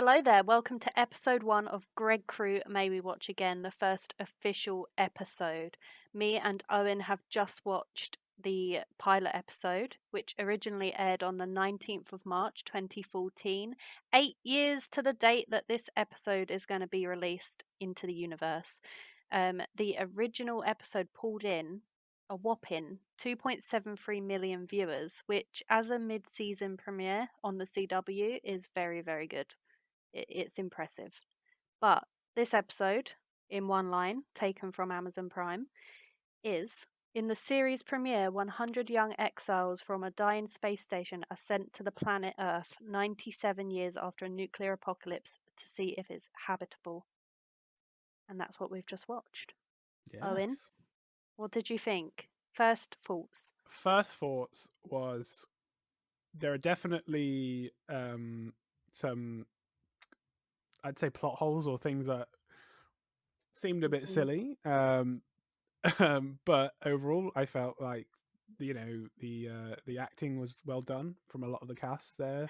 Hello there, welcome to episode 1 of Gregkru May We Watch Again, the first official episode. Me and Owen have just watched the pilot episode, which originally aired on the 19th of March 2014, 8 years to the date that this episode is going to be released into the universe. The original episode pulled in a whopping 2.73 million viewers, which as a mid-season premiere on the CW is very, very good. It's impressive. But this episode, in one line, taken from Amazon Prime, is in the series premiere, 100 young exiles from a dying space station are sent to the planet Earth 97 years after a nuclear apocalypse to see if it's habitable. And that's what we've just watched. Owen, Yes. what did you think? First thoughts. First thoughts was there are definitely some, I'd say, plot holes or things that seemed a bit Mhm. silly. But overall, I felt like the acting was well done from a lot of the cast there.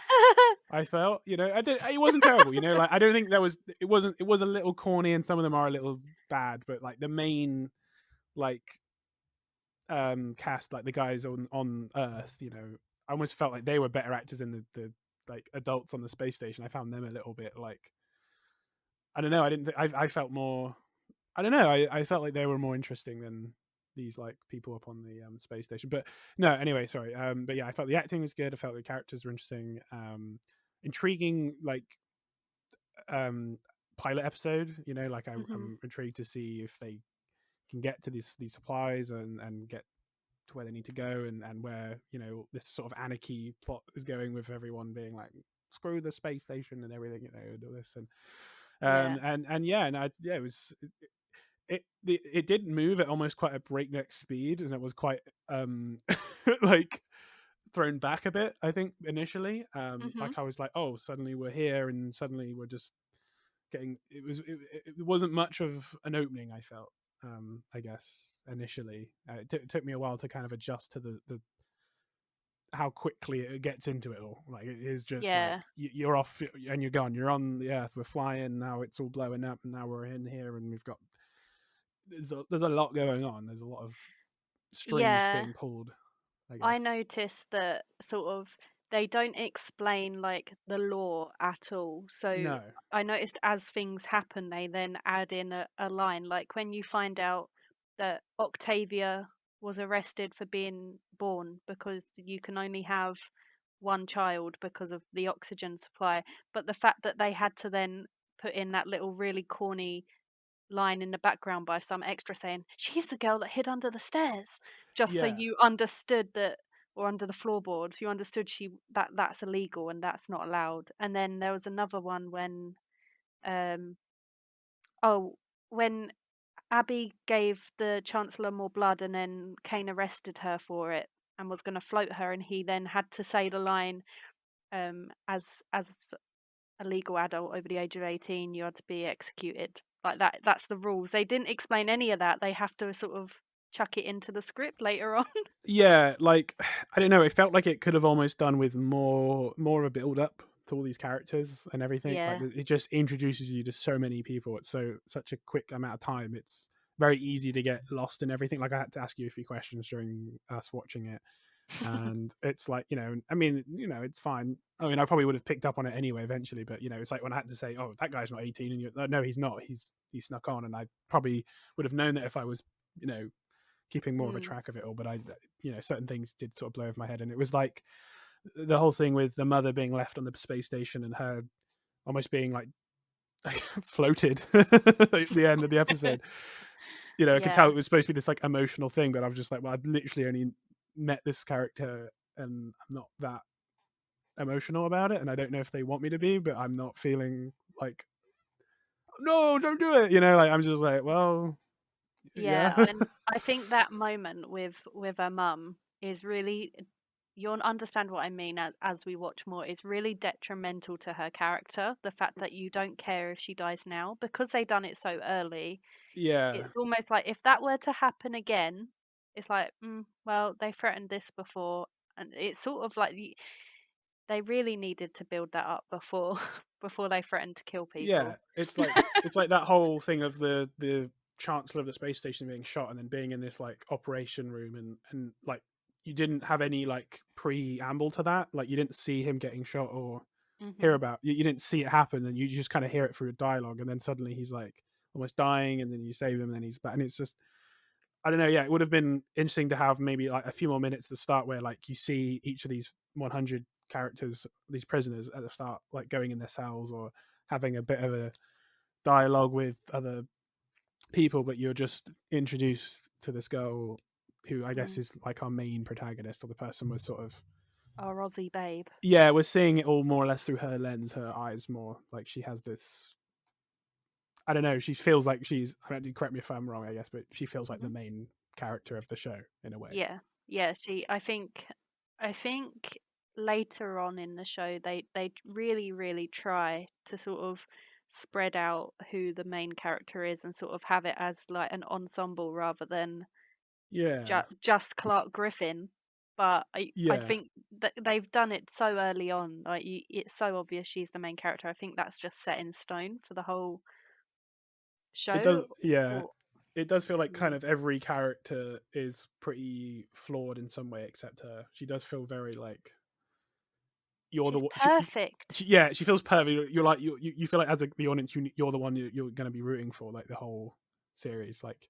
I felt, it wasn't terrible. Like I don't think it was a little corny and some of them are a little bad, but like the main like cast, like the guys on Earth, I almost felt like they were better actors than the like adults on the space station. I found them a little bit like, I don't know, I didn't I felt more, I don't know, I felt like they were more interesting than these like people up on the space station. But no, anyway, sorry. But yeah, I felt the acting was good. I felt the characters were interesting, intriguing, like um pilot episode. Like Mhm. I'm intrigued to see if they can get to these supplies and get to where they need to go, and where this sort of anarchy plot is going, with everyone being like screw the space station and everything, and all this, and Yeah. yeah, and yeah, it was, it did move at almost quite a breakneck speed, and it was quite like thrown back a bit, I think, initially. Mhm. Like I was like, oh, suddenly we're here, and suddenly we're just getting, it wasn't much of an opening, I felt. I guess initially, it took me a while to kind of adjust to the how quickly it gets into it all. Like it is just like Yeah. you're off and you're gone. You're on the Earth. We're flying now. It's all blowing up, and now we're in here, and we've got, there's a lot going on. There's a lot of strings Yeah. being pulled, I I guess. noticed that sort of they don't explain like the law at all. So No. I noticed as things happen, they then add in a line. Like when you find out that Octavia was arrested for being born because you can only have one child because of the oxygen supply. But the fact that they had to then put in that little really corny line in the background by some extra saying, "She's the girl that hid under the stairs," just so Yeah. you understood that, or under the floorboards, you understood that's illegal and that's not allowed. And then there was another one when, um, oh, when Abby gave the Chancellor more blood and then Kane arrested her for it and was going to float her, and he then had to say the line, as a legal adult over the age of 18, you had to be executed. Like that's the rules. They didn't explain any of that. They have to sort of chuck it into the script later on. Yeah, like I don't know, it felt like it could have almost done with more of a build up to all these characters and everything. Like Yeah. it just introduces you to so many people at such a quick amount of time. It's very easy to get lost in everything. Like I had to ask you a few questions during us watching it, and it's like, I mean, it's fine. I mean, I probably would have picked up on it anyway eventually, but it's like when I had to say, oh, that guy's not 18, and no, he's not, he snuck on, and I probably would have known that if I was, keeping more of a Mm. track of it all. But I, certain things did sort of blow over my head, and it was like the whole thing with the mother being left on the space station and her almost being like floated at the end of the episode. I could tell Yeah. it was supposed to be this like emotional thing, but I was just like, well, I've literally only met this character, and I'm not that emotional about it, and I don't know if they want me to be, but I'm not feeling like, no, don't do it. Like I'm just like, well, yeah. Yeah, and I think that moment with her mum is really, you'll understand what I mean as we watch more. It's really detrimental to her character, the fact that you don't care if she dies now because they done it so early. Yeah. It's almost like if that were to happen again, it's like, well, they threatened this before, and it's sort of like They really needed to build that up before before they threatened to kill Yeah, people. it's like that whole thing of the chancellor of the space station being shot and then being in this like operation room, and like you didn't have any like preamble to that. Like you didn't see him getting shot or hear Mhm. about you didn't see it happen, and you just kind of hear it through a dialogue, and then suddenly he's like almost dying, and then you save him, and then he's back, and it's just, I don't know. Yeah, it would have been interesting to have maybe like a few more minutes at the start where like you see each of these 100 characters, these prisoners at the start, like going in their cells or having a bit of a dialogue with other people, but you're just introduced to this girl who I guess Mm. is like our main protagonist, or the person we're sort of, Our Aussie babe. yeah, we're seeing it all more or less through her lens, her eyes more. Like she has this, I don't know, she feels like she's, I mean, correct me if I'm wrong, I guess, but she feels like the Mhm. main character of the show in a way. Yeah. Yeah, I think later on in the show they really really try to sort of spread out who the main character is and sort of have it as like an ensemble rather than Yeah. just Clark Griffin. But I Yeah. think that they've done it so early on, like it's so obvious she's the main character. I think that's just set in stone for the whole It does, show. yeah. Or It does feel like kind mm, of every character is pretty flawed in some way except her. She does feel very like you're the she's one. perfect. Yeah, she feels perfect. You're like you feel like as the audience, you're the one you're going to be rooting for, like the whole series. Like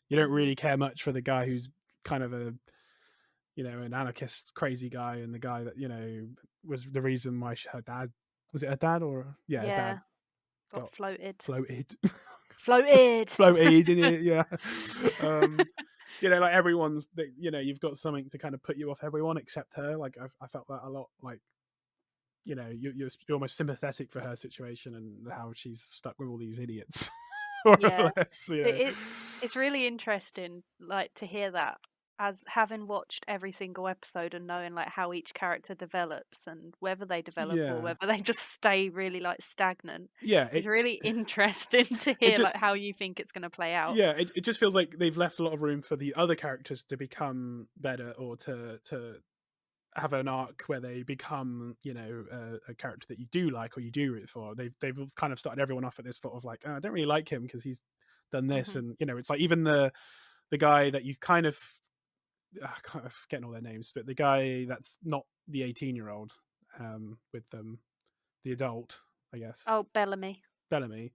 you don't Hmm. really care much for the guy who's kind of a, an anarchist crazy guy, and the guy that was the reason why her dad, was it her dad, or yeah, her dad Yeah, got got floated. floated. Floated. Floated in it, yeah. um like everyone's, you've got something to kind of put you off everyone except her. Like I felt that a lot. Like you're almost sympathetic for her situation and how she's stuck with all these idiots, more Yeah. or less. It's really interesting, like, to hear that, as having watched every single episode and knowing, like, how each character develops and whether they develop or Yeah, whether they just stay really, like, stagnant. yeah. It's really interesting to It hear, just like, how you think it's gonna play out. Yeah, it just feels like they've left a lot of room for the other characters to become better, or to have an arc where they become, a character that you do like or you do root for. They've kind of started everyone off at this sort of like, oh, I don't really like him because he's done this, Mhm. and it's like even the guy that you kind of, kind of forgetting all their names, but the guy that's not the 18-year-old, with them, the adult, I guess, Oh, Bellamy. Bellamy,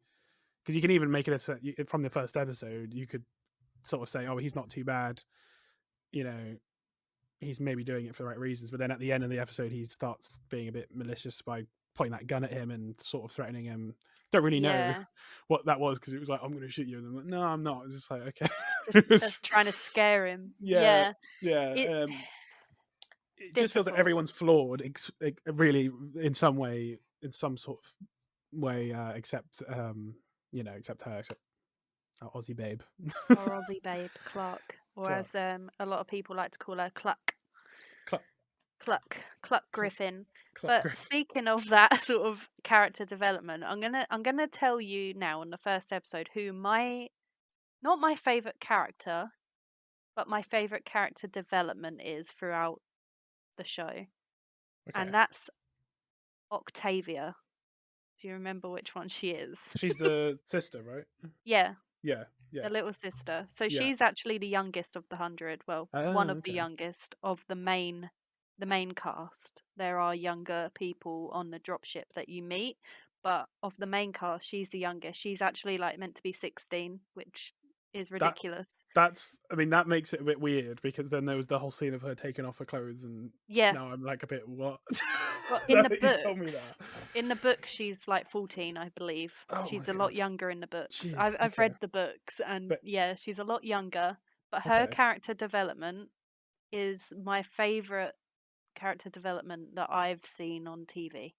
because you can even make it from the first episode, you could sort of say, oh, he's not too bad, you know, he's maybe doing it for the right reasons. But then at the end of the episode, he starts being a bit malicious by pointing that gun at him and sort of threatening him. Don't really know Yeah. what that was, because it was like, I'm going to shoot you. And I'm like, no, I'm not. It's just like, okay. Just It was, as trying to scare him. yeah, Yeah. It yeah. it's It just feels like difficult. everyone's flawed, really, in some way, in some sort of way, except, except her, except our Aussie babe. Our Aussie babe, Clark, or as, Clark. a lot of people like to call her, Cluck. Clark. Cluck Clark. Griffin. Clark But Griffin. speaking of that sort of character development, I'm gonna tell you now in the first episode who my not my favorite character, but my favorite character development is throughout the show, and Okay. that's Octavia. Do you remember which one she is? She's the sister, right? Yeah, Yeah. the Yeah. little sister. So Yeah. she's actually the youngest of the 100. Well, one Oh, of the okay. youngest of the main cast. There are younger people on the dropship that you meet, but of the main cast, she's the youngest. She's actually like meant to be 16, which is That ridiculous. I mean, that makes it a bit weird, because then there was the whole scene of her taking off her clothes, and Yeah. now I'm like a bit, what? Well, Now that you told me that. in the book, she's like 14, I believe. Oh my She's a lot god. younger in the books. Jeez. I've Okay. read the books, and But yeah, she's a lot younger. But her okay. character development is my favorite character development that I've seen on TV.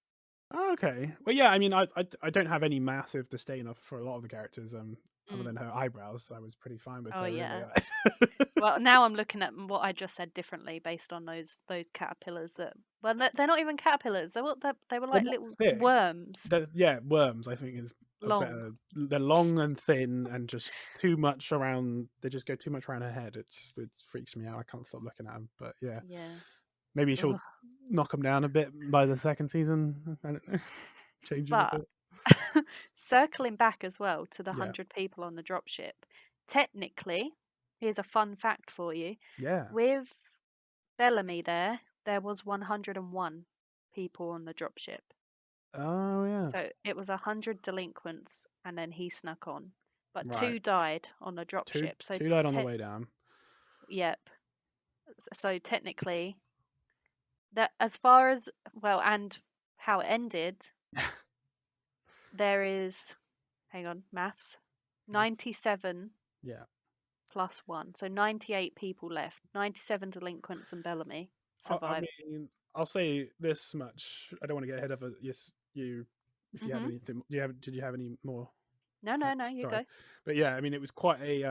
Oh, okay. Well, yeah. I mean, I don't have any massive disdain for a lot of the characters. Other Mm. than her eyebrows, I was pretty fine with Oh her. Really. yeah. Well, now I'm looking at what I just said differently based on those caterpillars that. Well, they're not even caterpillars. They were They're like not little thick. worms, Yeah, worms, I think, is a long. better. They're long and thin, and just too much around. They just go too much around her head. It freaks me out. I can't stop looking at them. But yeah, Yeah. maybe she'll Ugh. knock them down a bit by the second season. I don't know, change them a But bit. circling back as well to the Yeah, 100 people on the dropship, technically, here's a fun fact for you. yeah. With Bellamy there was 101 people on the dropship. Oh yeah. So it was 100 delinquents, and then he snuck on. But Right. 2 died on the Two dropship. So two died on the way down. yep. So technically, that as far as well, and how it ended, there is, hang on, maths, 97 Yeah. plus 1, so 98 people left. 97 delinquents and Bellamy I survived. mean, I'll say this much. I don't want to get ahead of you. If you have Mhm. anything, did you have any more No, no, no, facts? you Sorry, go. but yeah, I mean, it was quite a.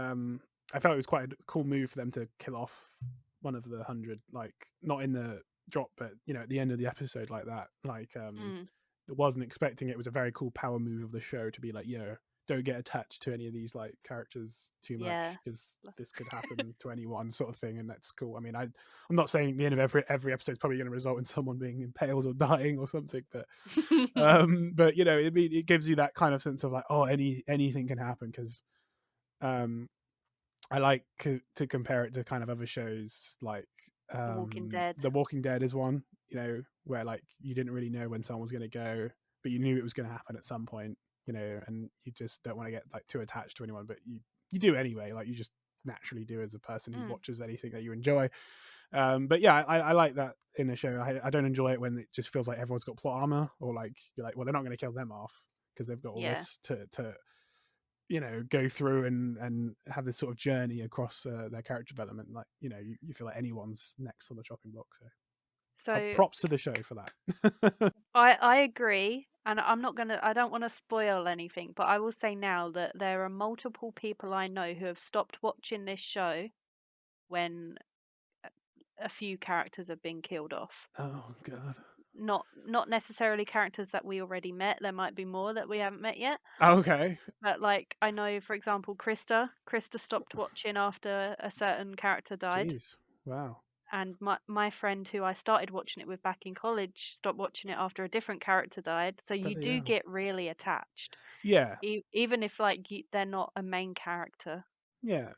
I felt it was quite a cool move for them to kill off one of the 100, like not in the drop, but at the end of the episode like that. Like, Mm, I wasn't expecting it. It was a very cool power move of the show to be like, yo, don't get attached to any of these like characters too yeah. much because this could happen to anyone, sort of thing, and that's cool. I mean, I'm not saying the end of every episode is probably going to result in someone being impaled or dying or something, but it gives you that kind of sense of like, oh, anything can happen because um I like to compare it to kind of other shows like The Walking Dead. The Walking Dead is one, where like you didn't really know when someone was going to go, but you knew it was going to happen at some point, and you just don't want to get like too attached to anyone, but you do anyway, like you just naturally do as a person who Mm, watches anything that you enjoy. But yeah, I like that in a show. I don't enjoy it when it just feels like everyone's got plot armor, or like you're like, well, they're not going to kill them off because they've got all yeah. this to go through and have this sort of journey across their character development. Like you feel like anyone's next on the chopping block. So So props to the show for that. I agree, and I don't want to spoil anything, but I will say now that there are multiple people I know who have stopped watching this show when a few characters have been killed off. Oh god. Not necessarily characters that we already met. There might be more that we haven't met yet. Okay. But like I know, for example, Krista. Krista stopped watching after a certain character died. Jeez. Wow. And my friend who I started watching it with back in college stopped watching it after a different character died. So you Bloody do hell. get really attached, Yeah. even if like they're not a main character. Yeah.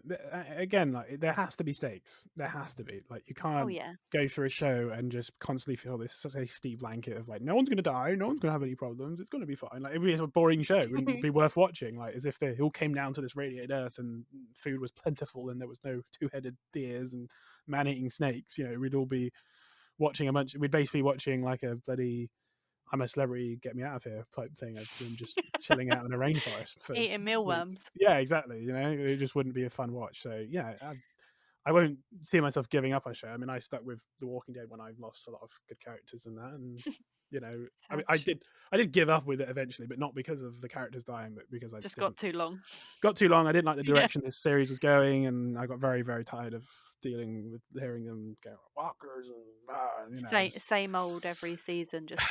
Again, like there has to be stakes. There has to be. Like you Oh can't yeah. go through a show and just constantly feel this safety blanket of like no one's gonna die, no one's gonna have any problems, it's gonna be fine. Like it'd be a boring show, it wouldn't be worth watching. Like as if they all came down to this radiated earth and food was plentiful and there was no two-headed deers and man-eating snakes. We'd all be watching we'd basically be watching like a bloody I'm a celebrity, get me out of here type thing of them just chilling out in a rainforest for Eating weeks. mealworms. Yeah, exactly. It just wouldn't be a fun watch. So yeah, I won't see myself giving up on a show. I mean, I stuck with The Walking Dead when I lost a lot of good characters in that, and I mean, Sad. I did give up with it eventually, but not because of the characters dying, but because I Just got didn't too long. got too long. I didn't like the Yeah. direction this series was going, and I got very, very tired of dealing with hearing them go walkers Same old every season, just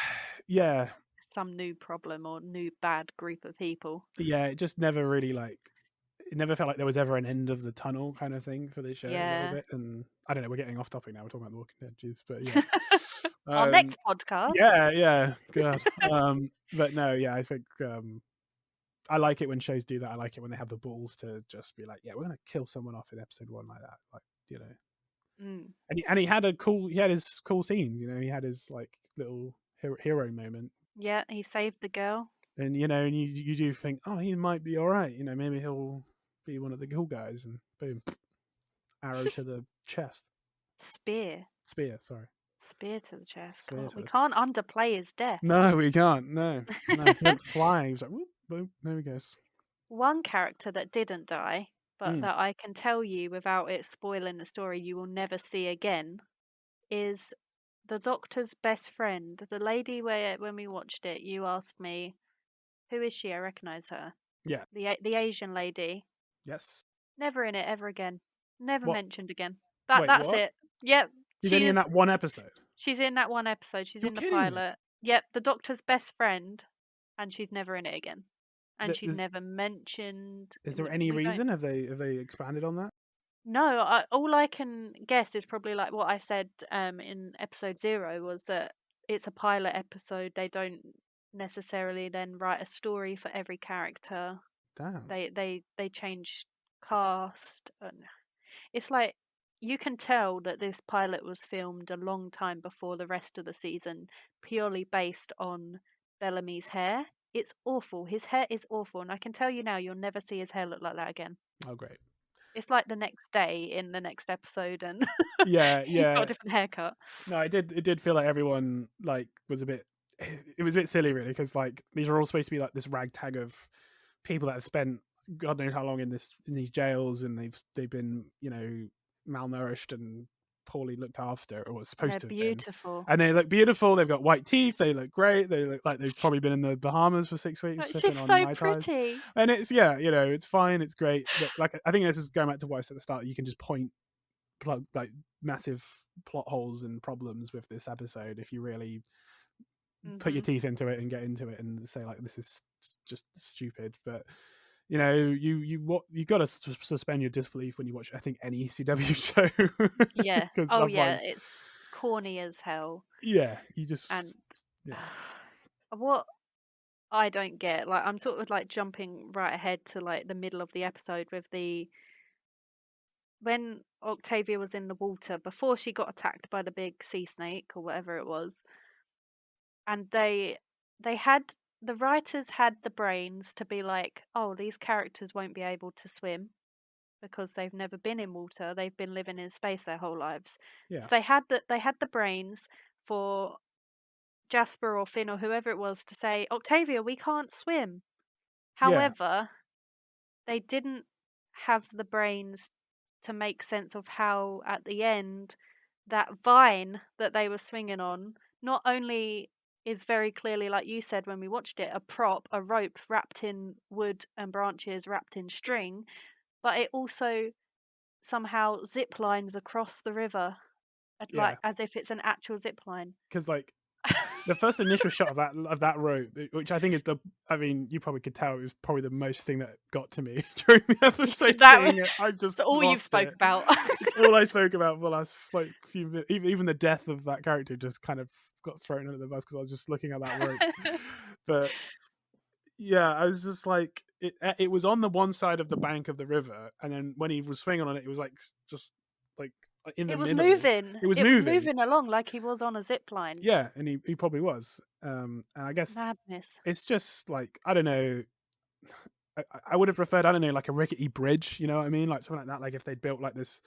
yeah, some new problem or new bad group of people. yeah. It just never really like it never felt like there was ever an end of the tunnel kind of thing for this show a little Yeah. bit. And I don't know, we're getting off topic now. We're talking about The Walking Dead, jeez, but yeah. Our next podcast. Yeah, God. But no, yeah, I think I like it when shows do that. I like it when they have the balls to just be like, yeah, we're gonna kill someone off in episode 1 like that, like Mm. And he had his cool scenes. He had his like little hero moment, Yeah, he saved the girl. and and you do think, oh, he might be all right. Maybe he'll be one of the cool guys, and boom, arrow to the chest, Spear. spear. Sorry, Spear to the chest. spear God, to we the. can't underplay his death. No, we can't. No, no, he went flying. He was like, whoop, boom, there he goes. One character that didn't die, but Mm, that I can tell you without it spoiling the story you will never see again, is the Doctor's best friend. The lady where when we watched it, you asked me, "Who is she?" I recognise her. yeah. The Asian lady. Yes. Never in it ever again. Never What? mentioned again. Wait, That's what? it. Yep, He's she only in is. that one episode. She's in that one episode. She's You're in the kidding me. pilot. Yep, the Doctor's best friend, and she's never in it again. And she's Is, never mentioned. is there any We don't. reason? Have they expanded on that? No, all I can guess is probably like what I said in episode 0 was that it's a pilot episode. They don't necessarily then write a story for every character. Damn. They change cast, and it's like you can tell that this pilot was filmed a long time before the rest of the season, purely based on Bellamy's hair. It's awful. His hair is awful, and I can tell you now, you'll never see his hair look like that again. Oh, great. It's like the next day in the next episode, and Yeah, he's got a yeah. different haircut. No, it did feel like everyone like was a bit. It was a bit silly, really, because like these are all supposed to be like this ragtag of people that have spent God knows how long in these jails, and they've been malnourished and poorly looked after, or was And supposed they're to have been. beautiful. And they look beautiful. They've got white teeth. They look great. They look like they've probably been in the Bahamas for 6 weeks, It's sipping just on so mai tais. pretty. And it's it's fine. It's great. But like I think this is going back to what I said at the start. You can just point plug like massive plot holes and problems with this episode if you really put your Mhm. teeth into it and get into it and say like this is just stupid. But you got to suspend your disbelief when you watch I think any CW show Yeah. because Oh, yeah, otherwise it's corny as hell. you just And yeah what I don't get, like, I'm sort of like jumping right ahead to like the middle of the episode with the when Octavia was in the water before she got attacked by the big sea snake or whatever it was, and they had the writers had the brains to be like, oh, these characters won't be able to swim because they've never been in water. They've been living in space their whole lives. So yeah they had the brains for Jasper or Finn or whoever it was to say, Octavia, we can't swim. yeah However, they didn't have the brains to make sense of how at the end that vine that they were swinging on not only is very clearly, like you said when we watched it, a prop, a rope wrapped in wood and branches wrapped in string, but it also somehow zip lines across the river, yeah like as if it's an actual zip line. because like the first initial shot of that rope, which I think is I mean, you probably could tell it was probably the most thing that got to me during the episode. That Seeing it, I was just all you lost spoke it. about. It's all I spoke about for the last like few minutes. Even the death of that character just kind of got thrown under the bus because I was just looking at that rope. But yeah, I was just like, it was on the one side of the bank of the river, and then when he was swinging on it, it was like just like in the It was middle. moving. It was It was moving. moving along like he was on a zip line. Yeah, and he probably was. And I guess Madness. it's just like I don't know. I would have preferred I don't know like a rickety bridge. You know what I mean? Like something like that. Like if they'd built like this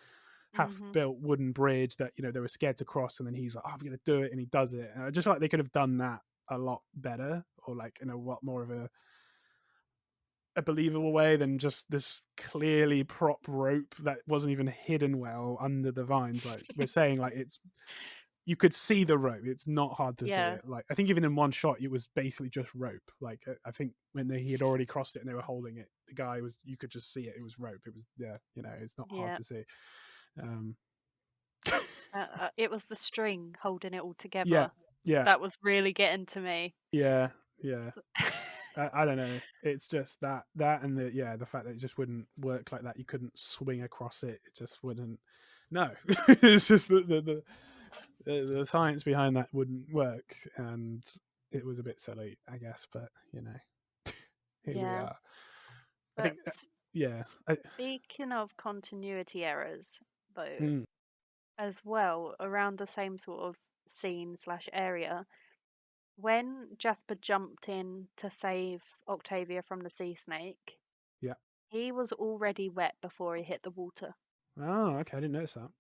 Mhm. half-built wooden bridge that they were scared to cross, and then he's like, "Oh, I'm gonna do it," and he does it. And I just feel like they could have done that a lot better, or like in a lot more of a believable way than just this clearly prop rope that wasn't even hidden well under the vines. Like we're saying, like it's you could see the rope. It's not hard to see Yeah. it. Like I think even in one shot, it was basically just rope. Like I think when he had already crossed it and they were holding it, the guy was you could just see it. It was rope. It was it's not hard Yeah. to see. Um, It was the string holding it all yeah, together yeah, that was really getting to me. yeah, yeah. I don't know. It's just that and the fact that it just wouldn't work like that. You couldn't swing across it. It just wouldn't. No, it's just the science behind that wouldn't work, and it was a bit silly, I guess. But here we Yeah. are. I But think, yeah, speaking of continuity errors, though, mm, as well, around the same sort of scene slash area, when Jasper jumped in to save Octavia from the sea snake, yeah. he was already wet before he hit the water. Oh, okay. I didn't notice that.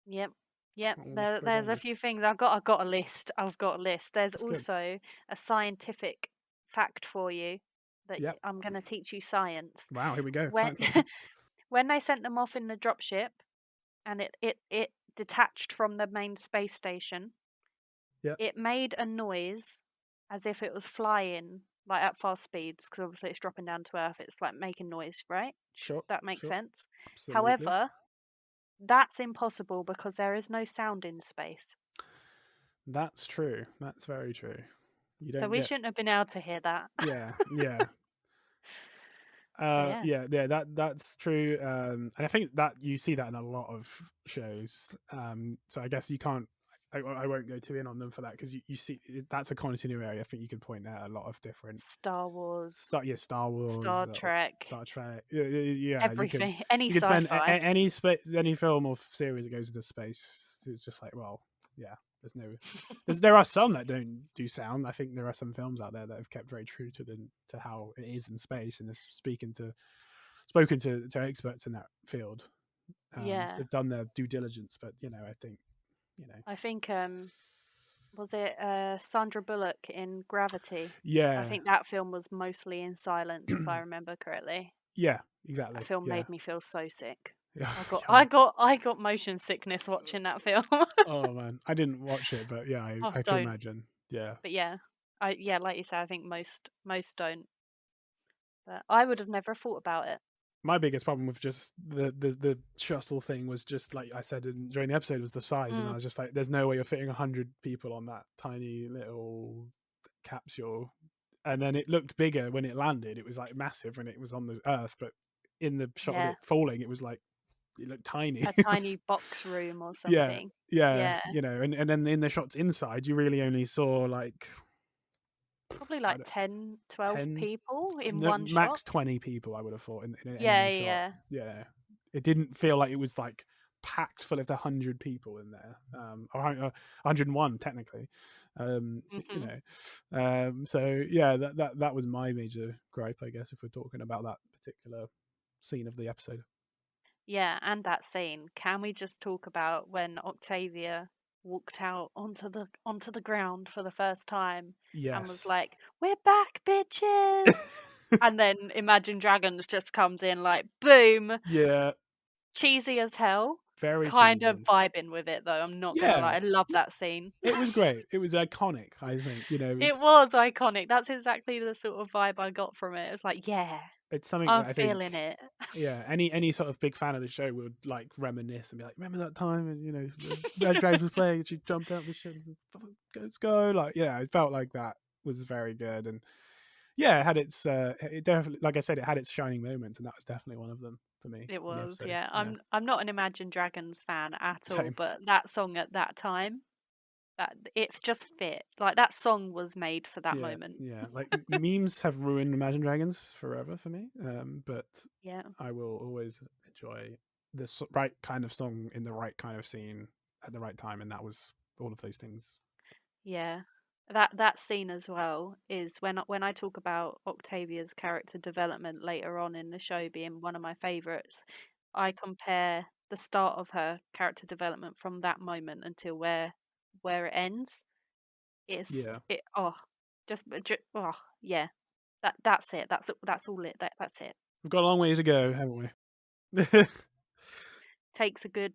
Yep. Yep. Oh, fair There's a game. few things I've got a list. I've got a list. There's That's good. also a scientific fact for you that Yeah. I'm going to teach you science. Wow. Here we go. When Science lesson. when they sent them off in the dropship and it detached from the main space station, Yeah. it made a noise as if it was flying like at fast speeds because obviously it's dropping down to earth. It's like making noise, right? Sure. That makes Sure. sense. Absolutely. However, that's impossible because there is no sound in space. That's true. That's very true. You So don't we get. shouldn't have been able to hear that. Yeah. Yeah. So yeah, Yeah, that's true. And I think that you see that in a lot of shows. So I guess you can't. I won't go too in on them for that because you see that's a continuity. I think you could point out a lot of different Star Wars, Star Wars, Star Trek, Star Trek. Yeah, everything, any you could spend sci-fi. any film or series that goes into space. It's just like, well, yeah. There are some that don't do sound. I think there are some films out there that have kept very true to how it is in space, and spoken to experts in that field. Yeah, They've done their due diligence, but I think you know, I think was it Sandra Bullock in Gravity? I yeah, think that film was mostly in silence, if I remember correctly. yeah, That exactly, film yeah, made me feel so sick. yeah, I got yeah. I got I got motion sickness watching that film. Oh man, I didn't watch it, but yeah, Oh, I can don't. imagine. Yeah, But yeah, like you said, I think most don't. But I would have never thought about it. my biggest problem with just the shuttle thing was just like I said during the episode was the size, and I Mm, was just like, there's no way you're fitting 100 people on that tiny little capsule. And then it looked bigger when it landed. It was like massive when it was on the Earth, but in the shot of yeah, it falling, it was like it looked tiny. a tiny box room or Yeah, something. yeah, Yeah, and then in the shots inside, you really only saw like probably I like don't, 10, 12 10, people in no, one shot. max 20 people. I would have thought in Yeah, any yeah, shot. yeah. Yeah, it didn't feel like it was like packed full of 100 people in there, or 101 technically. You Hmm. know, so yeah, that was my major gripe, I guess, if we're talking about that particular scene of the episode. Yeah, and that scene. Can we just talk about when Octavia walked out onto the ground for the first time and was Yes. like, "We're back, bitches!" And then Imagine Dragons just comes in like, boom, Yeah, cheesy as hell. very Kind of cheesy. vibing with it though. I'm not gonna Yeah, lie. I love that scene. it was great. It was iconic. I think It it's was iconic. That's exactly the sort of vibe I got from it. It's like, yeah, it's something I'm that I feeling think, it. yeah, any sort of big fan of the show would like reminisce and be like, remember that time, and Red Dragons was playing and she jumped out the ship, and, let's go, like, yeah, I felt like that was very good. And yeah, it had its it definitely, like I said, it had its shining moments, and that was definitely one of them for me It in the was, episode. yeah. Yeah, I'm not an Imagine Dragons fan at all, same. but that song at that time, that it just fit. Like that song was made for that Yeah, moment. yeah, like memes have ruined Imagine Dragons forever for me, but Yeah. I will always enjoy the right kind of song in the right kind of scene at the right time, and that was all of those things. Yeah. That scene as well is when I talk about Octavia's character development later on in the show being one of my favorites, I compare the start of her character development from that moment until where it ends. Yeah, It oh oh yeah. That's it. That's all it. That's it. we've got a long way to go, haven't we? Takes a good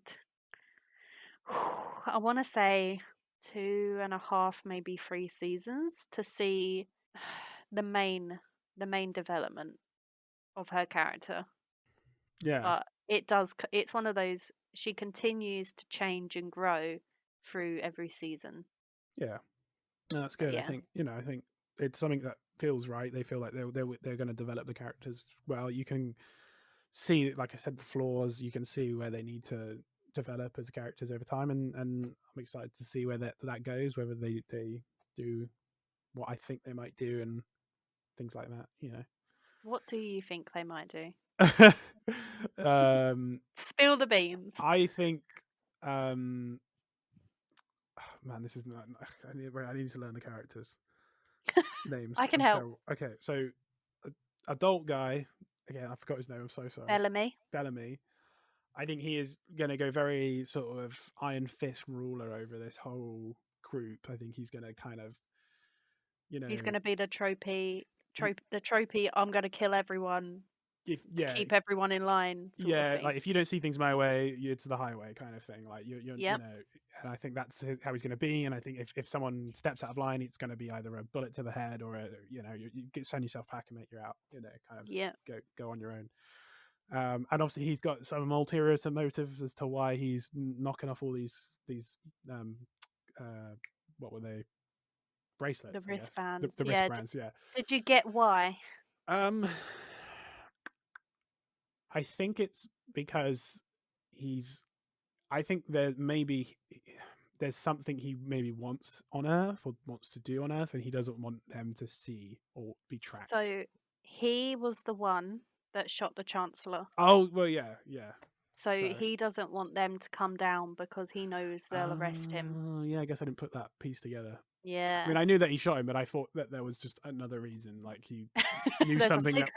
I want to say 2.5, maybe 3 seasons to see the main the main development of her character. Yeah, But it's one of those, she continues to change and grow through every season. yeah, no, that's But good. yeah, I think it's something that feels right. They feel like they're going to develop the characters well. You can see, like I said, the flaws. You can see where they need to develop as characters over time, and I'm excited to see where that goes. Whether they do what I think they might do and things like that. what do you think they might do? um, Spill the beans. I think, man, this is not. I need to learn the characters' I names. can I'm help. terrible. Okay, so adult guy. Again, I forgot his name. I'm so sorry. Bellamy. Bellamy. I think he is going to go very sort of iron fist ruler over this whole group. I think he's going to kind of, you He's know, going to be the tropey. I'm going to kill everyone if to yeah, keep everyone in line, sort of yeah, thing. like if you don't see things my way, it's the highway kind of thing. Like Yep. and I think that's how he's going to be. And I think if someone steps out of line, it's going to be either a bullet to the head or send yourself back and make you out. Kind of Yep. go on your own. And obviously he's got some ulterior motives as to why he's knocking off all these um, what were they, The bracelets? I guess wristbands. the Yeah. wristbands. Yeah. Did you get why? Um, I think it's because he's. I think there's something he maybe wants on Earth or wants to do on Earth, and he doesn't want them to see or be tracked. So he was the one that shot the Chancellor. Oh well, yeah, yeah. So So, he doesn't want them to come down because he knows they'll arrest him. yeah, I guess I didn't put that piece together. I Yeah. mean, I knew that he shot him, but I thought that there was just another reason. Like he knew There's a something that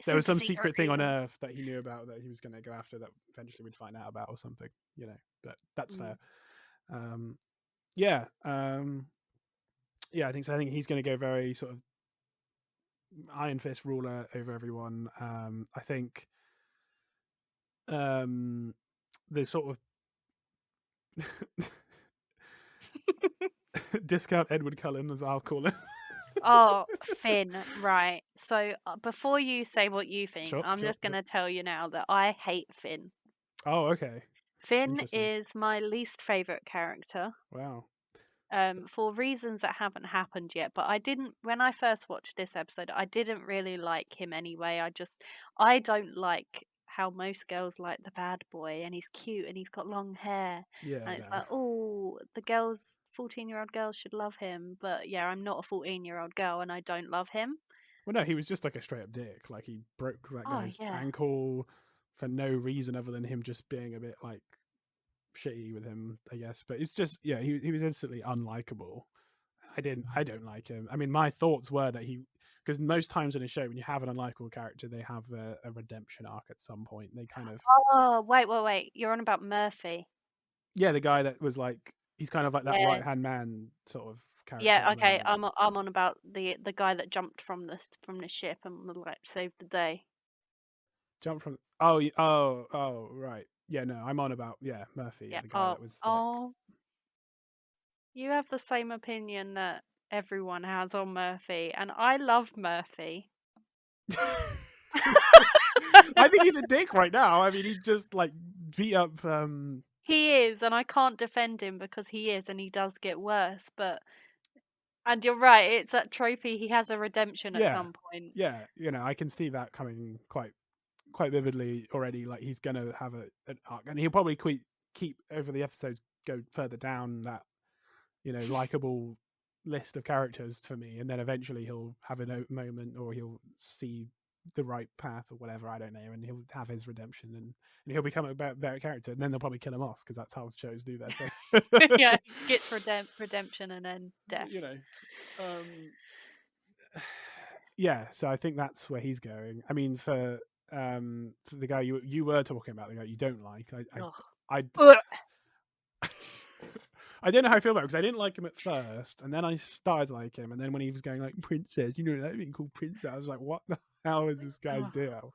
there was super some secret secret thing on reason. Earth that he knew about that he was going to go after that eventually we'd find out about or something. But that's fair. Mm. Um, yeah, yeah. I think so. I think he's going to go very sort of iron fist ruler over everyone. I think the sort of discount Edward Cullen, as I'll call it. Oh, Finn, right. So before you say what you think, Sure, I'm sure, just going sure. to tell you now that I hate Finn. Oh, okay. Finn Interesting. is my least favorite character. Wow. For reasons that haven't happened yet. But I didn't, when I first watched this episode, I didn't really like him anyway. I don't like how most girls like the bad boy, and he's cute and he's got long hair. Yeah, And it's no. like, oh, 14-year-old girls should love him. But yeah, I'm not a 14-year-old girl and I don't love him. Well, no, he was just like a straight up dick. Like he broke that Oh, guy's yeah. ankle for no reason other than him just being a bit like shitty with him, I guess. But it's just yeah, he was instantly unlikable. I don't like him. I mean, my thoughts were that because most times in a show when you have an unlikable character, they have a redemption arc at some point. They kind of Oh, wait. You're on about Murphy. yeah, the guy that was like he's kind of like that Yeah. right hand man sort of character at Yeah, the okay. moment. I'm on about the guy that jumped from the ship and like saved the day. Jump from oh right yeah no I'm on about yeah Murphy yeah Yeah. the guy that was like Oh, you have the same opinion that everyone has on Murphy, and I love Murphy. I think he's a dick right now. I mean, he just like beat up. He is, and I can't defend him because he is, and he does get worse. And you're right, it's that tropey. He has a redemption at Yeah, some point. yeah. I can see that coming quite vividly already. Like he's gonna have an arc, and he'll probably keep over the episodes go further down that likable list of characters for me, and then eventually he'll have a moment, or he'll see the right path or whatever, I don't know, and he'll have his redemption, and he'll become a better character, and then they'll probably kill him off because that's how shows do their thing. Yeah, gets redemption and then death. Yeah, so I think that's where he's going. I mean, for the guy you were talking about, the guy you don't like, I Ugh. I don't know how I feel about it because I didn't like him at first, and then I started to like him, and then when he was going like princess, that being called princess, I was like, what the hell is this guy's Ugh. deal?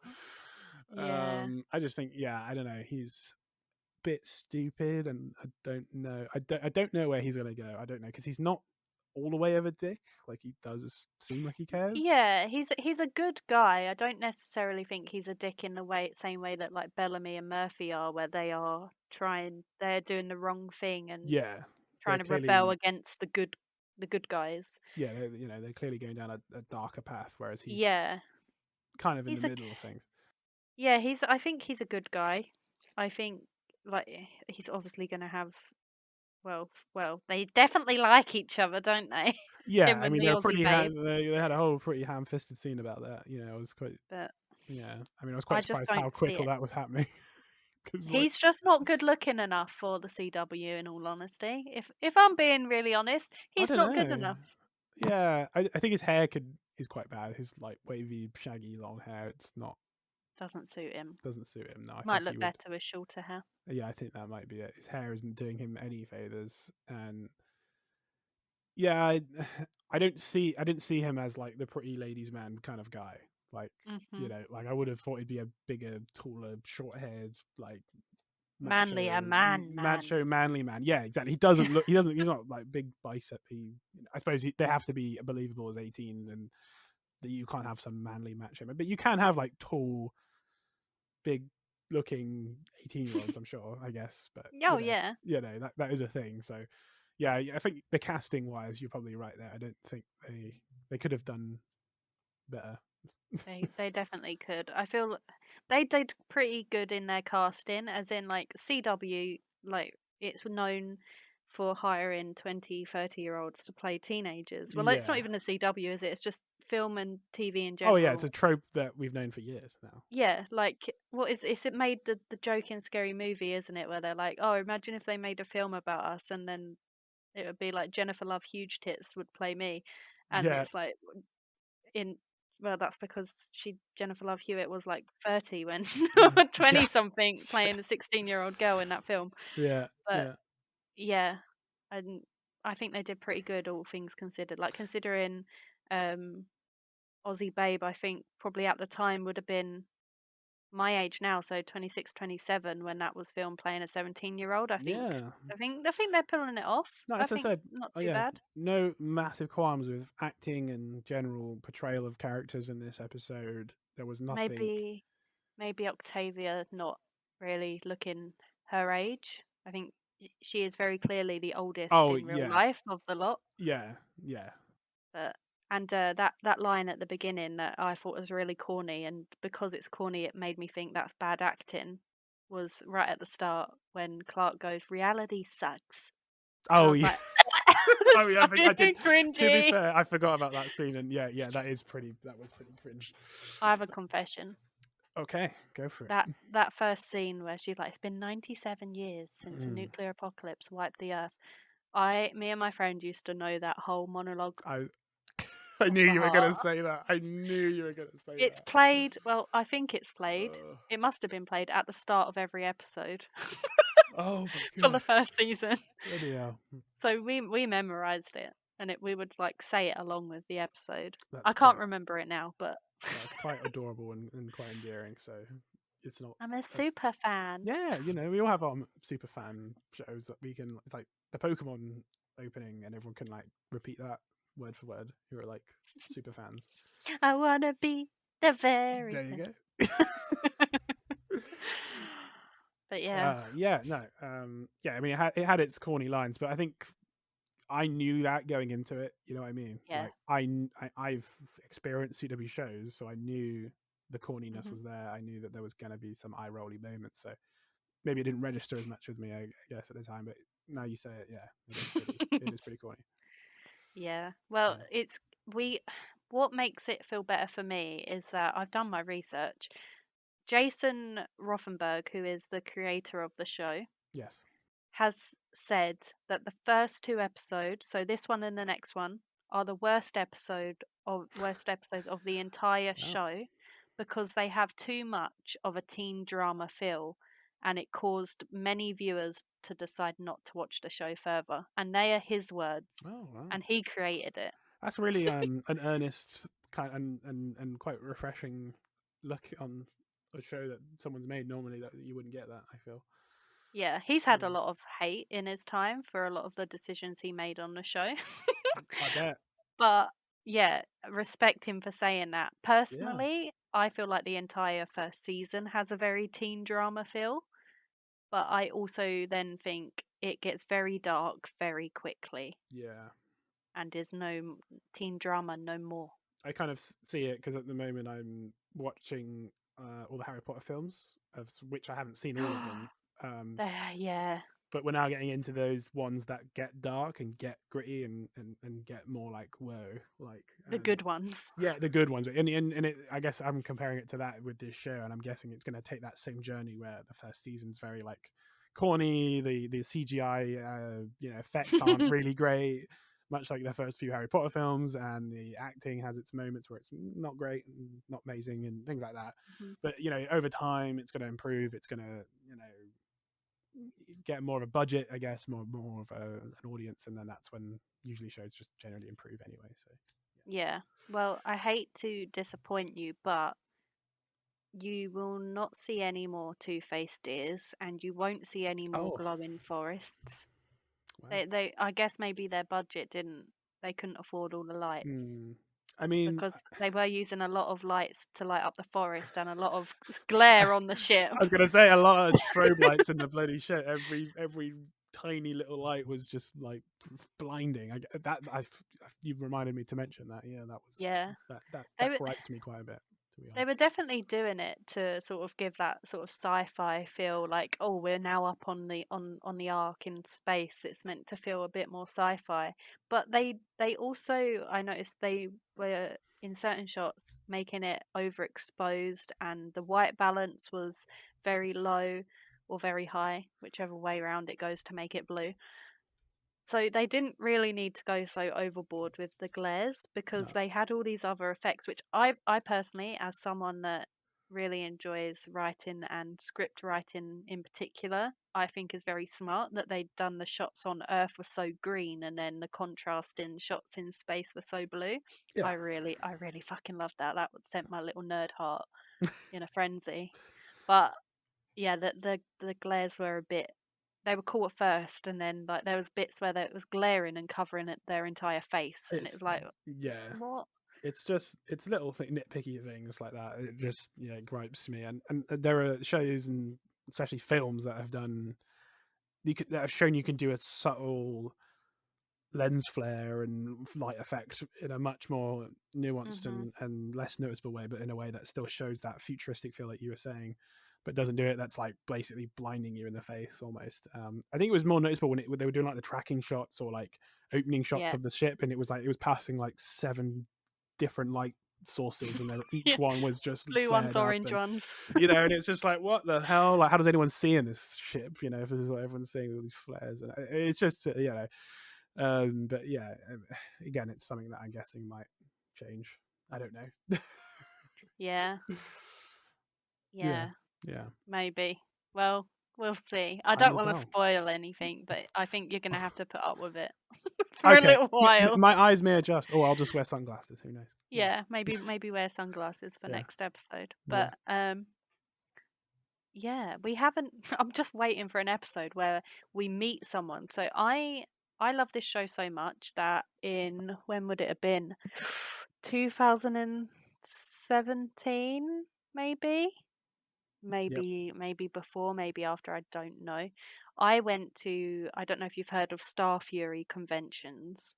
Yeah. I just think, yeah, I don't know, he's a bit stupid, and I don't know, I don't know where he's gonna go. I don't know because he's not all the way of a dick. Like he does seem like he cares. Yeah, he's a good guy. I don't necessarily think he's a dick in the same way that like Bellamy and Murphy are, where they're doing the wrong thing and Yeah, they're trying to rebel clearly against the good guys. yeah, they're clearly going down a darker path, whereas he's Yeah. kind of in the He's a middle of things. Yeah, I think he's a good guy. I think like he's obviously going to have they definitely like each other, don't they? Yeah, Him I and mean the Aussie babe. they had a whole pretty ham-fisted scene about that. I was quite But yeah. I mean, I was quite I just surprised how don't see quick all it. that was happening. Because like He's just not good looking enough for the CW, in all honesty. If I'm being really honest, I he's don't not good know. enough. Yeah, I think his hair is quite bad. His like wavy, shaggy, long hair. It's not Doesn't suit him. doesn't suit him. No, I Might think he look would. better with shorter hair. Yeah, I think that might be it. His hair isn't doing him any favors, and yeah, I didn't see him as like the pretty ladies man kind of guy. Like Mhm. like I would have thought he'd be a bigger, taller, short-haired, like Manly, a man. macho, manly man. Yeah, exactly. He doesn't look. He doesn't. He's not like big bicep. I suppose they have to be believable as 18, and that you can't have some manly macho man, but you can have like tall, big looking 18-year-olds. I'm sure. I guess, but Oh yeah. that is a thing. So yeah, I think the casting wise, you're probably right there. I don't think they could have done better. They definitely could. I feel they did pretty good in their casting, as in like CW, like it's known for hiring 20, 30-year-olds to play teenagers. Well, like, it's not Yeah. even a CW, is it? It's just film and TV in Oh yeah, it's a general. trope that we've known for years now. Yeah, like what is it made the joke in Scary Movie, isn't it? Where they're like, "Oh, imagine if they made a film about us and then it would be like Jennifer Love Huge Tits would play me." And Yeah. it's like in well, that's because Jennifer Love Hewitt was, like, 30 when Yeah. 20 something playing a 16-year-old girl in that film. Yeah. But Yeah. yeah, and I think they did pretty good, all things considered. Like, considering, um, Aussie Babe, I think probably at the time would have been my age now, so 26, 27 when that was filmed playing a 17-year-old. Yeah. I think they're pulling it off. No, I as I think said, not oh too yeah, bad. no massive qualms with acting and general portrayal of characters in this episode. There was nothing. Maybe Octavia not really looking her age. I think she is very clearly the oldest Oh in real yeah, life of the lot. yeah, yeah. But that line at the beginning that I thought was really corny, and because it's corny, it made me think that's bad acting. Was right at the start when Clark goes, "Reality sucks," and I Oh was yeah. like, Oh yeah, I so did. To be cringy. fair, I forgot about that scene, and yeah, yeah, that is pretty. That was pretty cringe. I have a confession. Okay, go for it. That first scene where she's like, "It's been 97 years since a Mm. nuclear apocalypse wiped the Earth." Me and my friend used to know that whole monologue I I off knew by you were gonna heart. say that. I knew you were gonna say It's that. played, well, I think it's played. Uh, It must have been played at the start of every episode oh my for the gosh, first season. bloody hell. So we memorized it, and we would like say it along with the episode. I That's can't quite. remember it now, but That's quite adorable and quite endearing. So it's not. I'm a That's super fan. yeah. We all have our super fan shows that we can. It's like the Pokemon opening, and everyone can like repeat that word for word. Who are like super fans. I wanna be the very There you best. go. But yeah. Yeah, no, yeah. I mean, it had its corny lines, but I think I knew that going into it. You know what I mean? Yeah. Like I've experienced CW shows, so I knew the corniness Mhm. was there. I knew that there was going to be some eye rolly moments. So maybe it didn't register as much with me, I guess, at the time. But now you say it, yeah, it is pretty corny. Yeah. Well, Yeah. it's we what makes it feel better for me is that I've done my research. Jason Rothenberg, who is the creator of the show, Yes. has said that the first two episodes, so this one and the next one, are the worst episodes of the entire Wow. show because they have too much of a teen drama feel, and it caused many viewers to decide not to watch the show further. And they are his words, Oh wow. and he created it. That's really an earnest kind and quite refreshing look on a show that someone's made. Normally, that you wouldn't get that. I feel. Yeah, he's had a Yeah. lot of hate in his time for a lot of the decisions he made on the show. I bet. But yeah, respect him for saying that. Yeah. Personally, I feel like the entire first season has a very teen drama feel, but I also then think it gets very dark very quickly Yeah. and is teen drama no more. I kind of see it because at the moment I'm watching all the Harry Potter films, of which I haven't seen all of them. Yeah, But we're now getting into those ones that get dark and get gritty and get more like whoa, like the good ones. yeah, the good ones. And it, I guess I'm comparing it to that with this show, and I'm guessing it's going to take that same journey where the first season's very like corny, the CGI effects aren't really great, much like the first few Harry Potter films, and the acting has its moments where it's not great and not amazing and things like that. Mhm. But over time, it's going to improve. It's going to get more of a budget, I guess, more of an audience, and then that's when usually shows just generally improve anyway. So Yeah. Well, I hate to disappoint you, but you will not see any more two-faced deers, and you won't see any more oh glowing forests. wow. I guess maybe their budget they couldn't afford all the lights I mean, because they were using a lot of lights to light up the forest and a lot of glare on the ship. I was gonna say a lot of strobe lights in the bloody shit. Every tiny little light was just like blinding. You've reminded me to mention that. Yeah, that was Yeah. that They were griped me quite a bit, to be they honest. were definitely doing it to sort of give that sort of sci-fi feel, like, oh, we're now up on the ark in space. It's meant to feel a bit more sci-fi. But they also, I noticed, they were in certain shots making it overexposed, and the white balance was very low or very high, whichever way around it goes, to make it blue. So they didn't really need to go so overboard with the glares, because No. they had all these other effects, which I personally, as someone that really enjoys writing and script writing in particular, I think is very smart that they'd done the shots on Earth were so green, and then the contrast in shots in space were so blue. Yeah. I really fucking loved that. That would sent my little nerd heart in a frenzy. But yeah, the glares were a bit, they were cool at first, and then, like, there was bits where it was glaring and covering their entire face, and it It's was like, yeah. what? It's just little nitpicky things like that. It just gripes me. And there are shows and especially films that have done that have shown you can do a subtle lens flare and light effect in a much more nuanced Mhm. and less noticeable way, but in a way that still shows that futuristic feel that you were saying, but doesn't do it. That's like basically blinding you in the face almost. I think it was more noticeable when they were doing like the tracking shots or like opening shots Yeah. of the ship, and it was like it was passing like 7 different light sources, and each Yeah. one was just Blue ones, flared up, orange and ones. and it's just like, what the hell? Like, how does anyone see in this ship? If this is what everyone's seeing, all these flares, and it's just but yeah, again, it's something that I'm guessing might change. I don't know. Yeah. Yeah, Yeah. yeah. Maybe. Well, we'll see. I Time don't will want to tell. spoil anything, but I think you're gonna have to put up with it for a Okay, little while. my eyes may adjust, or I'll just wear sunglasses. Who knows? Yeah, Yeah, maybe wear sunglasses for yeah, next episode. yeah. But yeah, we haven't. I'm just waiting for an episode where we meet someone. So I love this show so much that in, when would it have been? 2017, maybe? Yep. Maybe before, maybe after, I don't know. I went to, I don't know if you've heard of Star Fury conventions.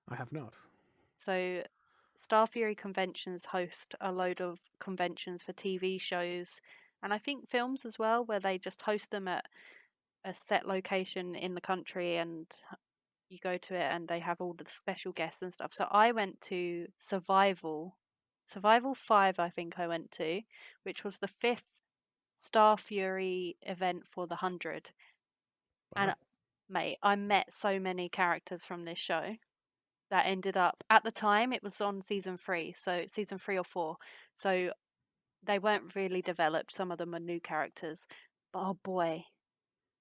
I have not. So Star Fury conventions host a load of conventions for TV shows, and I think films as well, where they just host them at a set location in the country, and you go to it and they have all the special guests and stuff. So I went to Survival 5, I think I went to, which was the fifth Star Fury event for the 100. And Wow. mate, I met so many characters from this show that ended up, at the time it was on season 3, so season 3 or 4. So they weren't really developed. Some of them are new characters. But oh boy,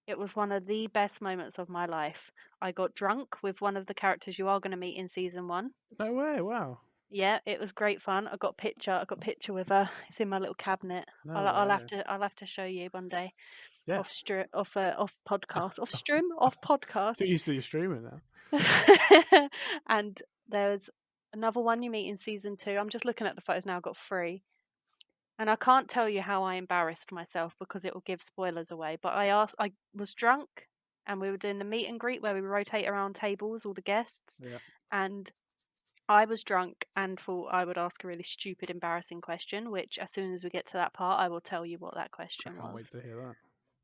it was one of the best moments of my life. I got drunk with one of the characters you are going to meet in season 1. No way. Wow. Yeah, it was great fun. I got a picture with her. It's in my little cabinet. No I'll way. I'll have to show you one day. Yeah. Off podcast, off stream, off Too podcast. used to your streaming now. And there's another one you meet in season 2. I'm just looking at the photos now. I've got 3. And I can't tell you how I embarrassed myself because it will give spoilers away. But I was drunk, and we were doing the meet and greet where we rotate around tables, all the guests. Yeah. And I was drunk and thought I would ask a really stupid, embarrassing question, which, as soon as we get to that part, I will tell you what that I question can't wait was. to hear that.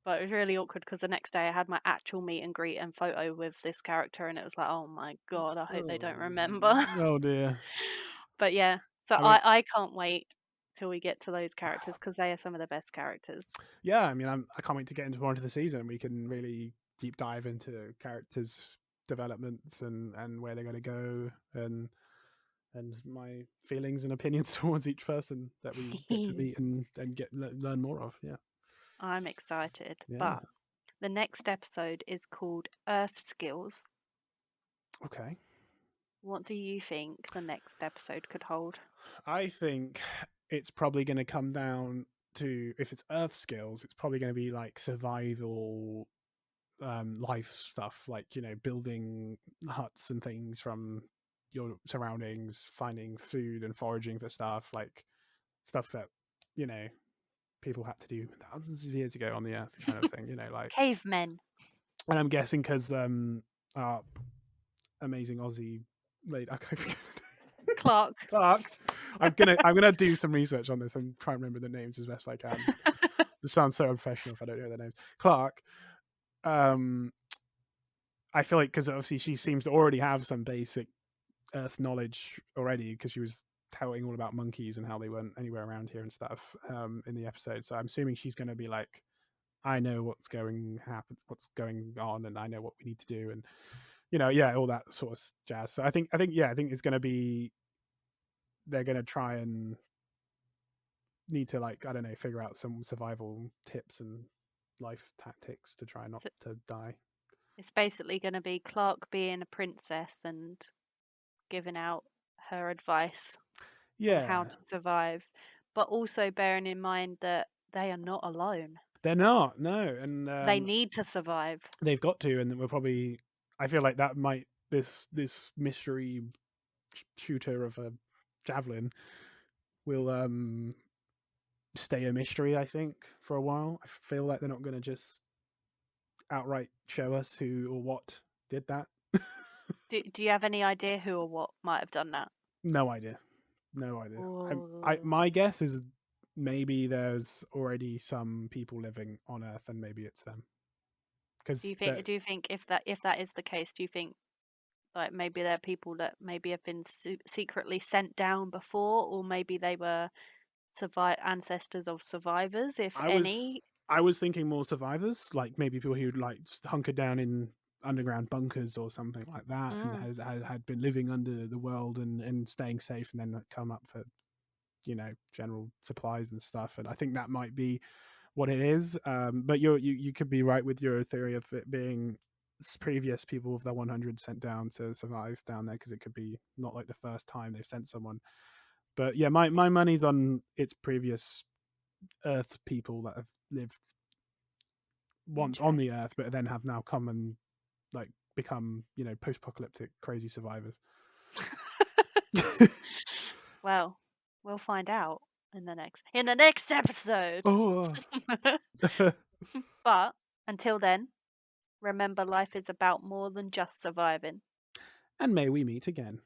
But it was really awkward because the next day I had my actual meet and greet and photo with this character, and it was like, oh my god, I hope they don't remember. Oh dear. But yeah, so I mean, I can't wait till we get to those characters because they are some of the best characters. yeah. I mean, I can't wait to get into more into the season. We can really deep dive into characters' developments and where they're going to go, and my feelings and opinions towards each person that we get to meet and learn more of. Yeah. I'm excited. Yeah. But the next episode is called Earth Skills. Okay. What do you think the next episode could hold? I think it's probably going to come down to, if it's Earth skills, it's probably going to be like survival, life stuff, like building huts and things from your surroundings, finding food and foraging for stuff, like stuff that you know people had to do thousands of years ago on the Earth, kind of thing. Like Cavemen. And I'm guessing because our amazing Aussie lady, I can't forget Clark. Clark. I'm gonna do some research on this and try and remember the names as best I can. This sounds so unprofessional if I don't know their names. Clark. Um, I feel like because obviously she seems to already have some basic Earth knowledge already because she was touting all about monkeys and how they weren't anywhere around here and stuff in the episode. So I'm assuming she's going to be like, I know what's going on, and I know what we need to do, and yeah, all that sort of jazz. So I think it's going to be they're going to try and need to, like, I don't know, figure out some survival tips and life tactics to try not So to die. it's basically going to be Clark being a princess and giving out her advice on how Yeah, to survive, but also bearing in mind that they are not alone. they're not, no, and They need to survive. they've got to, and we're probably. I feel like that might this mystery shooter of a javelin will stay a mystery. I think for a while. I feel like they're not going to just outright show us who or what did that. Do you have any idea who or what might have done that? No idea. No idea. I Or my guess is maybe there's already some people living on Earth, and maybe it's them. do Because you think do you think if that is the case, do you think like maybe there are people that maybe have been secretly sent down before, or maybe they were ancestors of survivors, if I was any? I was thinking more survivors, like maybe people who'd like just hunkered down in underground bunkers or something like that, and Mm, had been living under the world and staying safe, and then come up for general supplies and stuff. And I think that might be what it is. But you could be right with your theory of it being previous people of the 100 sent down to survive down there, because it could be not like the first time they've sent someone. But yeah, my money's on its previous Earth people that have lived once on the interesting. Earth, but then have now come and like become post-apocalyptic crazy survivors. Well, we'll find out in the next episode. Oh, But until then, remember life is about more than just surviving. and may we meet again.